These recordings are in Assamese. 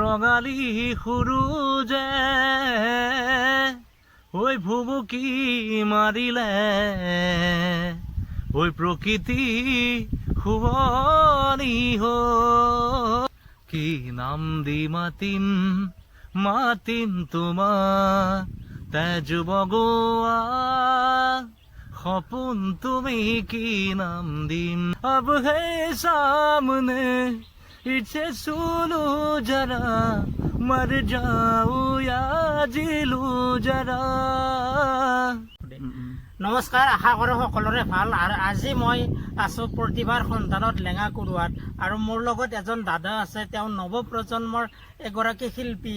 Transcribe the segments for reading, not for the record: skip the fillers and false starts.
ৰঙালী সূৰুজে ঐ ভুমুকি মাৰিলে, ঐ প্ৰকৃতি শুৱনি হ'ল। কি নাম দি মাতিম মাতিম তোমাক, তেজ বগোৱা সপোন তুমি কি নাম দিম। अब है सामने इसे सुनो जरा, मर जाऊं या जी लूं जरा। নমস্কাৰ, আশা কৰোঁ সকলোৰে ভাল। আৰু আজি মই আছোঁ প্ৰতিভাৰ সন্ধানত লেঙা কুৰুৱাত, আৰু মোৰ লগত এজন দাদা আছে। তেওঁ নৱপ্ৰজন্মৰ এগৰাকী শিল্পী।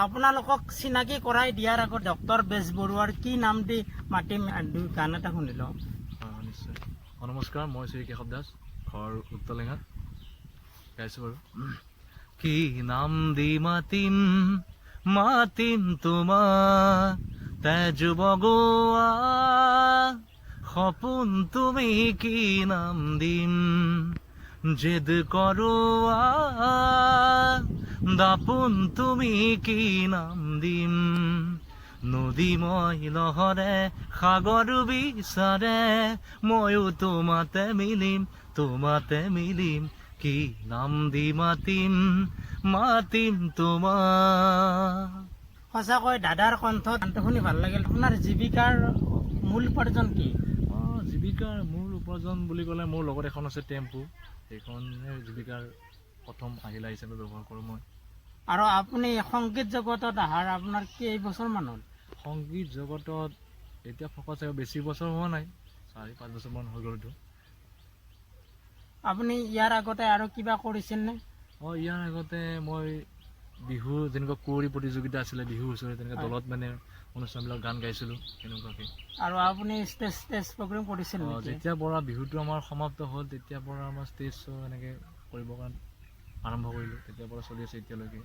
আপোনালোকক চিনাকি কৰাই দিয়াৰ আগত ডক্টৰ বেজবৰুৱাৰ কি নাম দি মাতিম গান এটা শুনি লওঁ। নিশ্চয়। নমস্কাৰ, মই শ্ৰী কেশৱ দাস, ঘৰ উত্তৰলেঙাত, গাইছোঁ বাৰু। কি নাম দি মাতিম মাতিম তোমাক, তেজ বগোৱা সপোন তুমি কি নাম দিম। জেদ কৰোৱা দাপোন তুমি কি নাম দিম। নদী মই লহৰে সাগৰ বিচাৰে, ময়ো তোমাতে মিলিম। কি নাম দি মাতিম মাতিম তোমাক। সঁচাকৈ দাদাৰ কণ্ঠত গানটো শুনি ভাল লাগিল। আপোনাৰ জীৱিকাৰ মূল উপাৰ্জন কি? জীৱিকাৰ মূল উপাৰ্জন বুলি ক'লে মোৰ লগত এখন আছে টেম্পু, সেইখনে জীৱিকাৰ প্ৰথম আহিলা হিচাপে ব্যৱহাৰ কৰোঁ মই। আৰু আপুনি সংগীত জগতত অহাৰ আপোনাৰ কেইবছৰমান হ'ল? সংগীত জগতত এতিয়া ফকাচ বেছি বছৰ হোৱা নাই, 4-5 বছৰমান হৈ গ'লতো। আপুনি ইয়াৰ আগতে আৰু কিবা কৰিছিলনে? ইয়াৰ আগতে মই বিহু যেনেকুৱা কুঁৱৰী প্ৰতিযোগিতা আছিলে, বিহু ওচৰে তেনেকুৱা দলত মানে অনুষ্ঠানবিলাক গান গাইছিলোঁ তেনেকুৱাকৈ। আৰু আপুনি ষ্টেজ প্ৰগ্ৰেম কৰিছিল? যেতিয়াৰ পৰা বিহুটো আমাৰ সমাপ্ত হ'ল তেতিয়াৰ পৰা আমাৰ ষ্টেজ শ্ব' এনেকৈ কৰিবৰ কাৰণে আৰম্ভ কৰিলোঁ, তেতিয়াৰ পৰা চলি আছে এতিয়ালৈকে।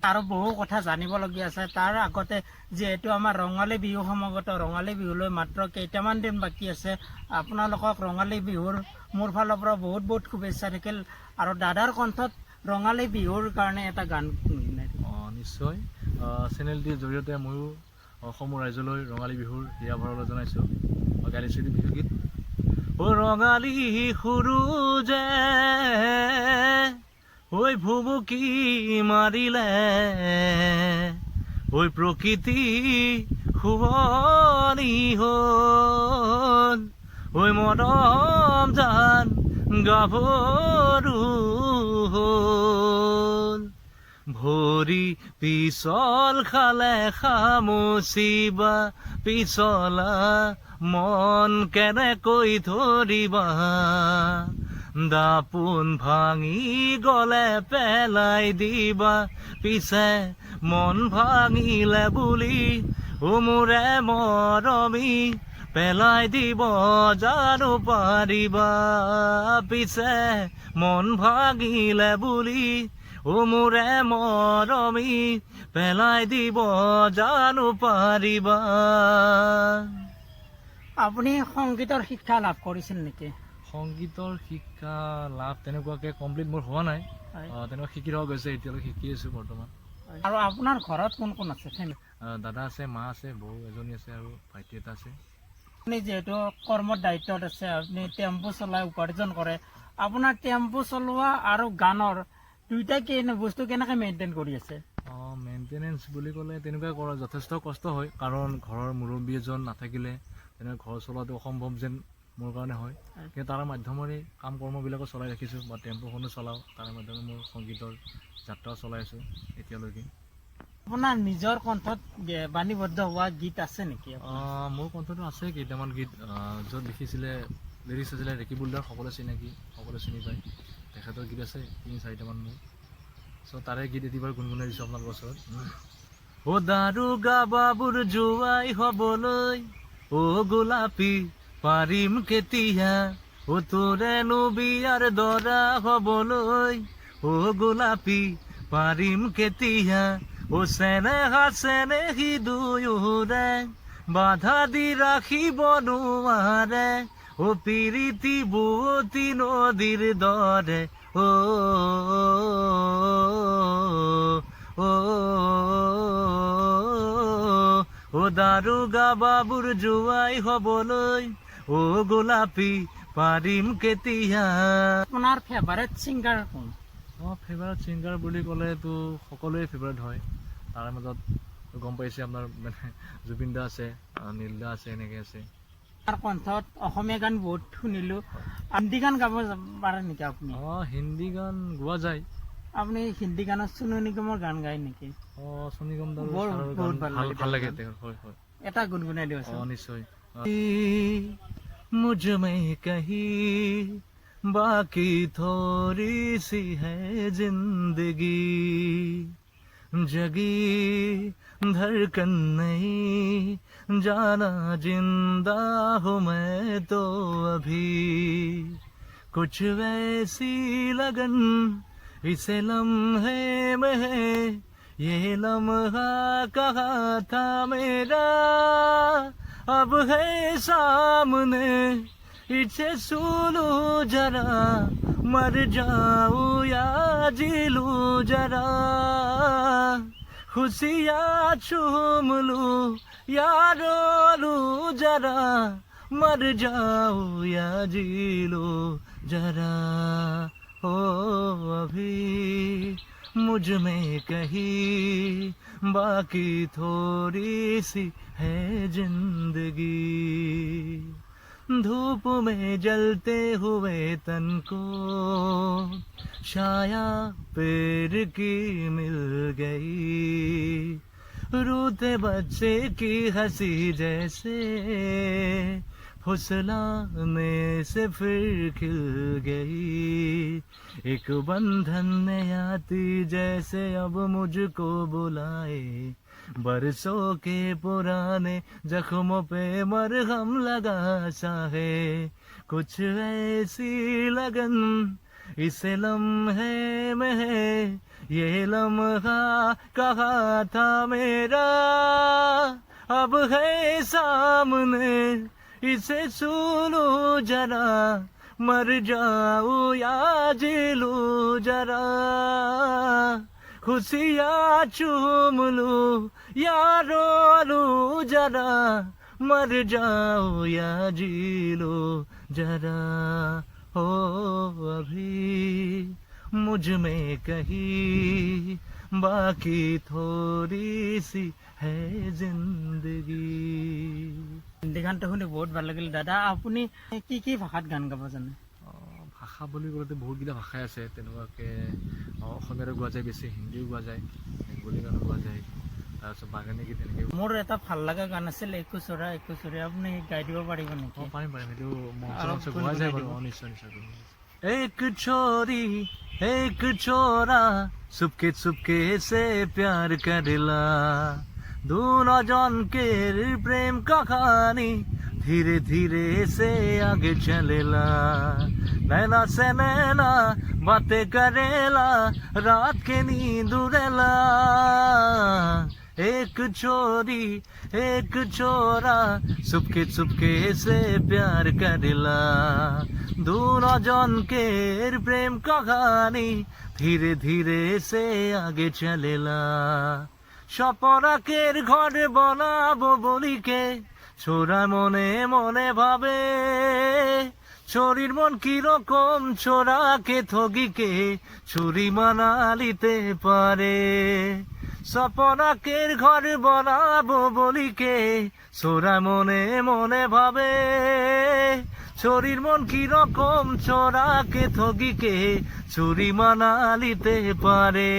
আৰু বহু কথা জানিবলগীয়া আছে। তাৰ আগতে যিহেতু আমাৰ ৰঙালী বিহু সমাগত, ৰঙালী বিহুলৈ মাত্ৰ কেইটামান দিন বাকী আছে। আপোনালোকক ৰঙালী বিহুৰ মোৰ ফালৰ পৰা বহুত বহুত শুভেচ্ছা থাকিল। আৰু দাদাৰ কণ্ঠত ৰঙালী বিহুৰ কাৰণে এটা গান নিশ্চয়। চেনেলটিৰ জৰিয়তে ময়ো অসমৰ ৰাইজলৈ ৰঙালী বিহুৰ হিয়া ভৰালৈ জনাইছোঁ। গাইছোঁ বিহুগীত। ৰঙালী সূৰুজে ঐ ভুমুকি মাৰিলে, ঐ প্ৰকৃতি শুৱনি হ'ল। ঐ মৰম জান গাভৰু হ'ল। ভৰি পিছল খালে খামুচিবা, পিছলা মন কেনেকৈ ধৰিবা। দাপোন ভাঙি গলে পেলাই দিবা, পিছে মন ভাঙিলে বুলি মোৰে মৰমী পেলাই দিব জানো পাৰিবা। পিছে মন ভাঙিলে বুলি মোৰে মৰমী পেলাই দিব জানো পাৰিবা। আপুনি সংগীতৰ শিক্ষা লাভ কৰিছিল নেকি? সংগীতৰ শিক্ষা লাভ তেনেকুৱাকৈ কমপ্লিট মোৰ হোৱা নাই, তেনেকুৱা শিকি থকা গৈছে, এতিয়ালৈকে শিকি আছোঁ বৰ্তমান। আৰু আপোনাৰ ঘৰত কোন কোন আছে? দাদা আছে, মা আছে, বৌ এজনী আছে আৰু ভাইটি এটা আছে। আপুনি যিহেতু কৰ্মৰ দায়িত্বত আছে, আপুনি টেম্পু চলাই উপাৰ্জন কৰে। আপোনাৰ টেম্পু চলোৱা আৰু গানৰ দুইটা বস্তু কেনেকৈ মেইনটেইন কৰি আছে? মেইনটেনেঞ্চ বুলি ক'লে তেনেকুৱা কৰা যথেষ্ট কষ্ট হয়, কাৰণ ঘৰৰ মুৰব্বী এজন নাথাকিলে তেনেকৈ ঘৰ চলোৱাটো অসম্ভৱ যেন মোৰ কাৰণে হয়। কিন্তু তাৰ মাধ্যমেৰে কাম কৰ্মবিলাকো চলাই ৰাখিছোঁ, বা টেম্পুখনো চলাওঁ, তাৰ মাধ্যমে মোৰ সংগীতৰ যাত্ৰা চলাই আছোঁ এতিয়ালৈকে। আপোনাৰ নিজৰ কণ্ঠত বাণীবদ্ধ হোৱা গীত আছে নেকি? মোৰ কণ্ঠটো আছে কেইটামান গীত, য'ত লিখিছিলে লিৰিক্স আছিলে ৰেকি বুলদাৰ, সকলোৱে চিনাকি, সকলোৱে চিনি পায়। তেখেতৰ গীত আছে 3-4টামান মোৰ। তাৰে গীত এটিবাৰ গুণগুণাই দিছোঁ আপোনালোকৰ ওচৰত। দাৰোগা বাবুৰ জোৱাই হ'বলৈ গোলাপী পাৰিম কেতিয়া, তোৰেনো বিয়াৰ দৰা হ'বলৈ গোলাপী পাৰিম কেতিয়া। চেনেহী দুয়োৰে বাধা দি ৰাখিব নোৱাৰে, পিৰিতি বুৱতী নদীৰ দৰে। দাৰোগা বাবুৰ জোৱাই হ'বলৈ গোলাপী পাৰিম কেতিয়া। আপোনাৰ ফেভাৰেট ছিংগাৰ কোন? ফেভাৰেট ছিংগাৰ বুলি ক'লেতো সকলোৱে ফেভাৰেট হয়। তাৰে মাজত গম পাইছে আপোনাৰ মানে জুবিন দা আছে, নীল দা আছে, এনেকৈ আছে। তাৰ কণ্ঠত অসমীয়া গান বহুত শুনিলোঁ। হিন্দী গান গাব পাৰে নেকি আপুনি? হিন্দী গান গোৱা যায়। আপুনি হিন্দী গানত সোনু নিগমৰ গান গায় নেকি? সোনু নিগম দাৰ বহুত ভাল লাগে তেওঁৰ। হয় হয়, এটা গুণগুণাই দিবচোন। নিশ্চয়। मुझ में कहीं बाकी थोड़ी सी है जिंदगी, जगी धड़कन नहीं जाना जिंदा हूँ मैं तो अभी, कुछ वैसी लगन इसे लम्हे में है, ये लम्हा कहाँ था मेरा, अब है सामने इसे सुनो जरा, मर जाऊं या जी लूं जरा, खुशियाँ चूम लूं या रो लूं जरा, मर जाऊं या जी लूं जरा, ओ अभी मुझ में कहीं बाकी थोड़ी सी है जिंदगी, धूप में जलते हुए तन को छाया पेड़ की मिल गई, रोते बच्चे की हंसी जैसे फुसलाने से फिर खिल गई, एक बंधन में आती जैसे अब मुझको बुलाए, बरसों के पुराने जख्मों पे मरहम लगा सा है, कुछ ऐसी लगन इसे लम्हे में है, ये लम्हा कहाँ था मेरा, अब है सामने इसे सुनो जरा, मर जाऊं या जी लूं जरा, खुशियाँ चूम लूं या रो लूं जरा, मर जाऊं या जी लूं जरा, हो अभी मुझ में कहीं बाकी थोड़ी सी है जिंदगी। হিন্দী গানটো শুনি বহুত ভাল লাগিল। দাদা আপুনি কি ভাষাত গান গাব জানে? ভাষা বুলি ক'লেতো বহুতকেইটা ভাষাই আছে, তেনেকুৱাকৈ অসমীয়াৰো গোৱা যায়, বেছি হিন্দীও গোৱা যায়, বেংগলী গানো গোৱা যায়, তাৰপিছত বাগানী গীত তেনেকৈ। মোৰ এটা ভাল লগা গান আছিল একোচৰা একোচৰা, আপুনি গাই দিব পাৰিব নেকি? পাৰিম সেইটো মঞ্চ গোৱা যায় বাৰু। নিশ্চয় নিশ্চয়। एक छोरी एक छोरा चुपके चुपके से प्यार करेला, दोनों जन के प्रेम कहानी धीरे धीरे से आगे चलेला, नैना से नैना बातें करेला, रात के नींद उड़ेला, एक छोरी एक छोरा चुपके चुपके से प्यार करेला, दोनों जन के प्रेम कहानी धीरे धीरे से आगे चलेला, স্বপরাকের ঘর বানাবো বলিকে ছোড়া মনে মনে ভাবে, চোরির মন কিরকম ছোড়াকে ঠগিকে চুরি মানালিতে পারে, স্বপরাকের ঘর বানাবো বলিকে ছোড়া মনে মনে ভাবে, চোরির মন কিরকম ছোড়াকে ঠগিকে চুরি মানালিতে পারে,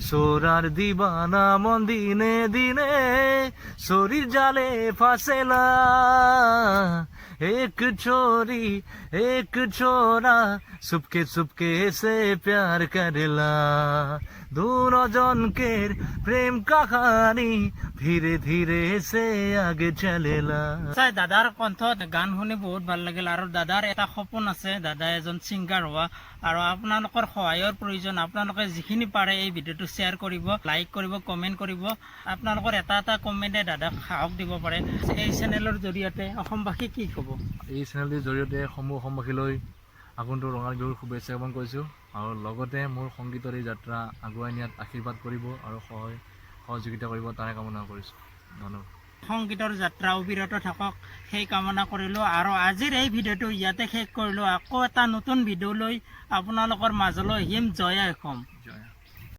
সোরার দিবানা মন দিনে দিনে চোরির জালে ফাঁসেলা, एक छोरी एक छोरा चुपके चुपके से प्यार करेला, दोनों जन के प्रेम कहानी धीरे धीरे से आगे चलेला। দাদাৰ কণ্ঠত গান শুনি বহুত ভাল লাগিল, আৰু দাদাৰ এটা সপোন আছে, দাদা এজন ছিংগাৰ হোৱা, আৰু আপোনালোকৰ সহায়ৰ প্ৰয়োজন। আপোনালোকে যিখিনি পাৰে এই ভিডিঅ'টো শ্বেয়াৰ কৰিব, লাইক কৰিব, কমেণ্ট কৰিব। আপোনালোকৰ এটা এটা কমেণ্টে দাদাক সাহস দিব পাৰে। এই চেনেলৰ জৰিয়তে অসমবাসী কি ক'ব? এই চেনেলটিৰ জৰিয়তে অসমবাসীলৈ আগন্তুক ৰঙালী বিহুৰ শুভেচ্ছা জ্ঞাপন কৰিছোঁ, আৰু লগতে মোৰ সংগীতৰ এই যাত্ৰা আগুৱাই নিয়াত আশীৰ্বাদ কৰিব আৰু সহযোগিতা কৰিব, তাৰে কামনা কৰিছোঁ। ধন্যবাদ। সংগীতৰ যাত্ৰা অবিৰত থাকক সেই কামনা কৰিলোঁ আৰু আজিৰ এই ভিডিঅ'টো ইয়াতে শেষ কৰিলোঁ। আকৌ এটা নতুন ভিডিঅ' লৈ আপোনালোকৰ মাজলৈ আহিম। জয় অসম। জয়